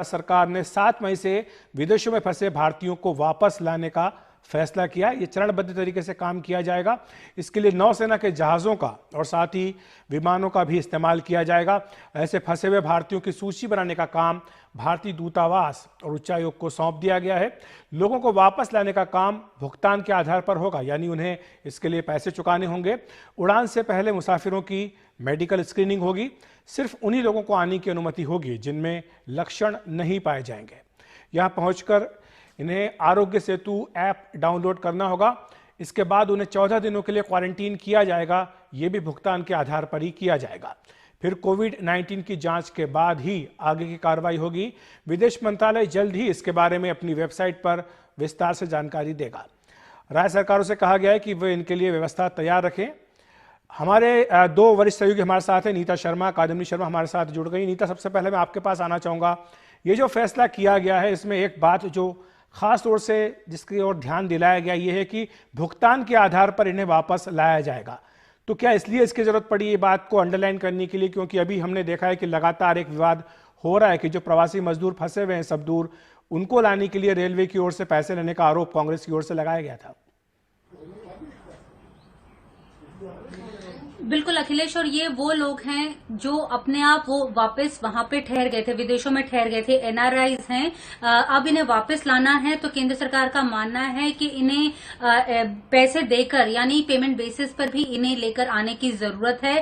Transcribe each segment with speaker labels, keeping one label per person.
Speaker 1: सरकार ने 7 मई से विदेशों में फंसे भारतीयों को वापस लाने का फैसला किया। ये चरणबद्ध तरीके से काम किया जाएगा। इसके लिए नौसेना के जहाज़ों का और साथ ही विमानों का भी इस्तेमाल किया जाएगा। ऐसे फंसे हुए भारतीयों की सूची बनाने का काम भारतीय दूतावास और उच्चायोग को सौंप दिया गया है। लोगों को वापस लाने का काम भुगतान के आधार पर होगा, यानी उन्हें इसके लिए पैसे चुकाने होंगे। उड़ान से पहले मुसाफिरों की मेडिकल स्क्रीनिंग होगी। सिर्फ उन्हीं लोगों को आने की अनुमति होगी जिनमें लक्षण नहीं पाए जाएंगे। यहां पहुंचकर इन्हें आरोग्य सेतु ऐप डाउनलोड करना होगा। इसके बाद उन्हें 14 दिनों के लिए क्वारंटीन किया जाएगा। यह भी भुगतान के आधार पर ही किया जाएगा। फिर कोविड-19 की जांच के बाद ही आगे की कार्रवाई होगी। विदेश मंत्रालय जल्द ही इसके बारे में अपनी वेबसाइट पर विस्तार से जानकारी देगा। राज्य सरकारों से कहा गया है कि वे इनके लिए व्यवस्था तैयार रखें। हमारे 2 वरिष्ठ सहयोगी हमारे साथ हैं, नीता शर्मा, कादम्बिनी शर्मा हमारे साथ जुड़ गई। नीता, सबसे पहले मैं आपके पास आना चाहूंगा। ये जो फैसला किया गया है, इसमें एक बात जो खास तौर से जिसकी ओर ध्यान दिलाया गया ये है कि भुगतान के आधार पर इन्हें वापस लाया जाएगा। तो क्या इसलिए इसकी जरूरत पड़ी ये बात को अंडरलाइन करने के लिए, क्योंकि अभी हमने देखा है कि लगातार एक विवाद हो रहा है कि जो प्रवासी मजदूर फंसे हुए हैं सब दूर, उनको लाने के लिए रेलवे की ओर से पैसे लेने का आरोप कांग्रेस की ओर से लगाया गया था।
Speaker 2: बिल्कुल अखिलेश, और ये वो लोग हैं जो अपने आप वो वापस वहां पे ठहर गए थे, विदेशों में ठहर गए थे, एनआरआईज हैं। अब इन्हें वापस लाना है तो केंद्र सरकार का मानना है कि इन्हें पैसे देकर, यानी पेमेंट बेसिस पर भी इन्हें लेकर आने की जरूरत है।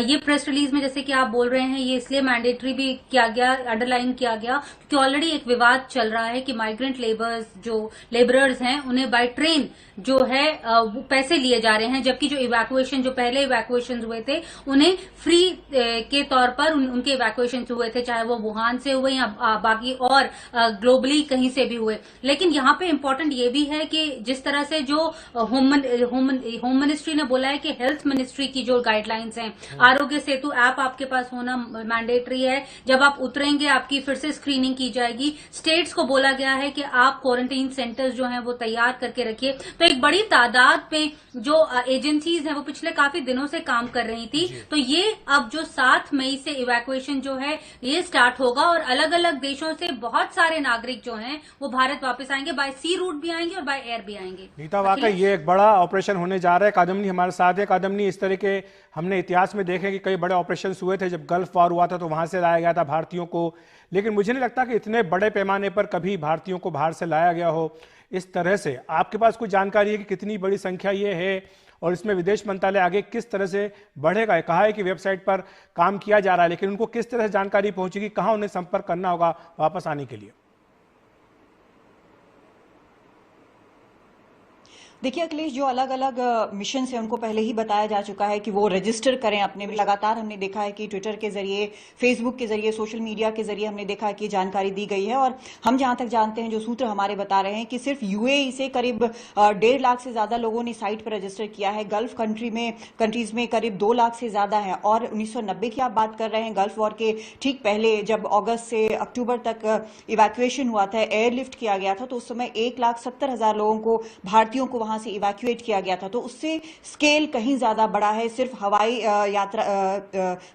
Speaker 2: ये प्रेस रिलीज में जैसे कि आप बोल रहे हैं, ये इसलिए मैंडेटरी भी किया गया, अंडरलाइन किया गया, क्योंकि ऑलरेडी एक विवाद चल रहा है कि माइग्रेंट लेबरर्स हैं उन्हें बाय ट्रेन जो है वो पैसे लिए जा रहे हैं, जबकि जो इवैक्यूएशन, जो पहले इवैक्यूएशन हुए थे उन्हें फ्री के तौर पर उनके इवैक्यूएशन हुए थे, चाहे वो वुहान से हुए या बाकी और ग्लोबली कहीं से भी हुए। लेकिन यहाँ पे इम्पोर्टेंट ये भी है कि जिस तरह से जो होम मिनिस्ट्री ने बोला है कि हेल्थ मिनिस्ट्री की जो गाइडलाइंस हैं, आरोग्य सेतु ऐप आपके पास होना मैंडेटरी है। जब आप उतरेंगे आपकी फिर से स्क्रीनिंग की जाएगी। स्टेट्स को बोला गया है कि आप क्वारंटीन सेंटर्स जो हैं वो तैयार करके रखिए। तो एक बड़ी तादाद में जो एजेंसीज हैं वो पिछले काफी दिनों से काम कर रही थी। तो ये अब जो 7 मई से इवैक्यूएशन जो है ये स्टार्ट होगा और अलग अलग देशों से बहुत सारे नागरिक जो हैं वो भारत वापस आएंगे, बाय सी रूट भी आएंगे और बाय एयर भी आएंगे।
Speaker 1: नीता, वाकई ये एक बड़ा ऑपरेशन होने जा रहा है। कादम्बिनी हमारे साथ है। कादम्बिनी, इस तरह के हमने इतिहास में देखे कि कई बड़े ऑपरेशन हुए थे। जब गल्फ वॉर हुआ था तो वहां से लाया गया था भारतीयों को, लेकिन मुझे नहीं लगता कि इतने बड़े पैमाने पर कभी भारतीयों को बाहर से लाया गया हो इस तरह से। आपके पास कुछ जानकारी है कि कितनी बड़ी संख्या ये है और इसमें विदेश मंत्रालय आगे किस तरह से बढ़ेगा? कहा है कि वेबसाइट पर काम किया जा रहा है, लेकिन उनको किस तरह से जानकारी पहुंचेगी, कहां उन्हें संपर्क करना होगा वापस आने के लिए?
Speaker 3: देखिए अखिलेश, जो अलग अलग मिशन है उनको पहले ही बताया जा चुका है कि वो रजिस्टर करें अपने। लगातार हमने देखा है कि ट्विटर के जरिए, फेसबुक के जरिए, सोशल मीडिया के जरिए हमने देखा है कि जानकारी दी गई है। और हम जहां तक जानते हैं, जो सूत्र हमारे बता रहे हैं कि सिर्फ यूएई से करीब 1.5 लाख से ज्यादा लोगों ने साइट पर रजिस्टर किया है। गल्फ कंट्रीज में करीब 2 लाख से ज्यादा है। और 1990 की आप बात कर रहे हैं, गल्फ वॉर के ठीक पहले जब अगस्त से अक्टूबर तक इवैक्यूएशन हुआ था, एयरलिफ्ट किया गया था, तो उस समय 1,70,000 लोगों को, भारतीयों को वहां से इवैक्यूएट किया गया था। तो उससे स्केल कहीं ज्यादा बड़ा है। सिर्फ हवाई यात्रा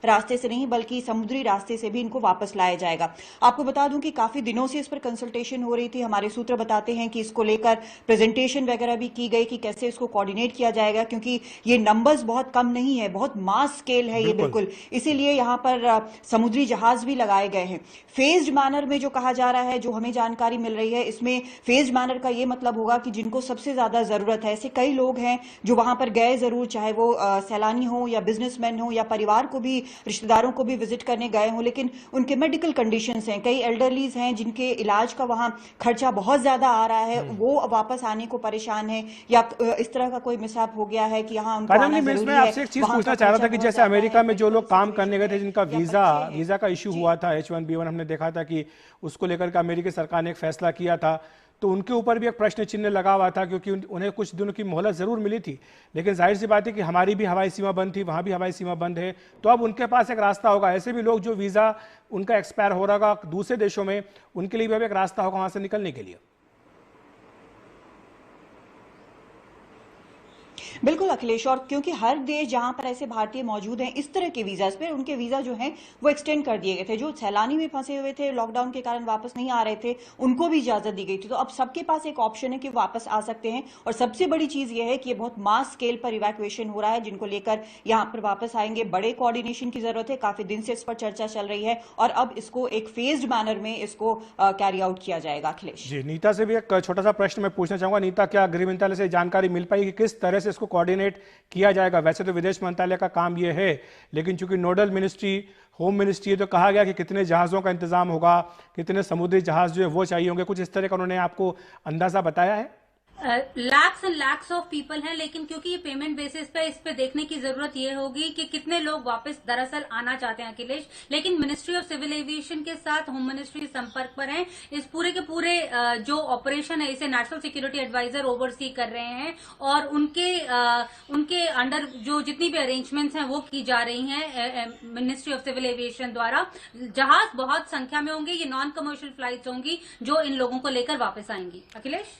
Speaker 3: रास्ते से नहीं बल्कि समुद्री रास्ते से भी इनको वापस लाया जाएगा। आपको बता दूं कि काफी दिनों से इस पर कंसल्टेशन हो रही थी। हमारे सूत्र बताते हैं कि इसको लेकर प्रेजेंटेशन वगैरह भी की गई कि कैसे इसको कोऑर्डिनेट किया जाएगा, क्योंकि ये नंबर्स बहुत कम नहीं है, बहुत मास स्केल है ये बिल्कुल। इसीलिए यहां पर समुद्री जहाज भी लगाए गए हैं। फेज्ड मैनर में जो कहा जा रहा है, जो हमें जानकारी मिल रही है, इसमें फेज्ड मैनर का ये मतलब होगा कि जिनको सबसे ज्यादा जरूरत है, ऐसे कई लोग हैं जो वहां पर गए जरूर, चाहे वो सैलानी हो या बिजनेसमैन हो या परिवार को भी, रिश्तेदारों को भी विजिट करने गए हो, लेकिन उनके मेडिकल कंडीशंस हैं, कई एल्डरलीज हैं जिनके इलाज का वहां खर्चा बहुत ज्यादा आ रहा है, वो वापस आने को परेशान है, या इस तरह का कोई मिसहैप हो गया है कि यहाँ उनको आना जरूरी है।
Speaker 1: आपसे एक चीज पूछना चाह रहा था कि जैसे अमेरिका में जो लोग काम करने गए थे, जिनका वीजा का इश्यू हुआ था, H1B1, हमने देखा था कि उसको लेकर के अमेरिकी सरकार ने एक फैसला किया था, तो उनके ऊपर भी एक प्रश्न चिन्ह लगा हुआ था, क्योंकि उन्हें कुछ दिनों की मोहलत जरूर मिली थी, लेकिन जाहिर सी बात है कि हमारी भी हवाई सीमा बंद थी, वहां भी हवाई सीमा बंद है, तो अब उनके पास एक रास्ता होगा। ऐसे भी लोग जो वीजा उनका एक्सपायर हो रहा होगा दूसरे देशों में, उनके लिए भी अब एक रास्ता होगा वहां से निकलने के लिए।
Speaker 3: बिल्कुल अखिलेश, और क्योंकि हर देश जहां पर ऐसे भारतीय मौजूद हैं इस तरह के वीजा पे, उनके वीजा जो हैं वो एक्सटेंड कर दिए गए थे। जो सैलानी में फंसे हुए थे, लॉकडाउन के कारण वापस नहीं आ रहे थे, उनको भी इजाजत दी गई थी। तो अब सबके पास एक ऑप्शन है कि वापस आ सकते हैं। और सबसे बड़ी चीज यह है कि ये बहुत मास स्केल पर इवैक्यूएशन हो रहा है, जिनको लेकर यहां पर वापस आएंगे। बड़े कोऑर्डिनेशन की जरूरत है, काफी दिन से इस पर चर्चा चल रही है और अब इसको एक फेज्ड मैनर में इसको कैरी आउट किया जाएगा। अखिलेश
Speaker 1: जी, नीता से भी एक छोटा सा प्रश्न मैं पूछना चाहूंगा। नीता, क्या गृह मंत्रालय से जानकारी मिल पाई कि किस तरह से इसको कोऑर्डिनेट किया जाएगा? वैसे तो विदेश मंत्रालय का काम ये है, लेकिन चूंकि नोडल मिनिस्ट्री होम मिनिस्ट्री है, तो कहा गया कि कितने जहाजों का इंतजाम होगा, कितने समुद्री जहाज जो है वो चाहिए होंगे, कुछ इस तरह का उन्होंने आपको अंदाजा बताया है?
Speaker 2: Lakhs and lakhs of people हैं, लेकिन क्योंकि ये पेमेंट बेसिस पे, इस पे देखने की जरूरत ये होगी कि कितने लोग वापस दरअसल आना चाहते हैं अखिलेश। लेकिन मिनिस्ट्री ऑफ सिविल एविएशन के साथ होम मिनिस्ट्री संपर्क पर है। इस पूरे के पूरे जो ऑपरेशन है इसे नेशनल सिक्योरिटी एडवाइजर ओवरसी कर रहे हैं और उनके अंडर जो जितनी भी अरेंजमेंट्स हैं वो की जा रही हैं मिनिस्ट्री ऑफ सिविल एविएशन द्वारा। जहाज बहुत संख्या में होंगे, ये नॉन कमर्शियल फ्लाइट्स होंगी जो इन लोगों को लेकर वापस आएंगी। अखिलेश।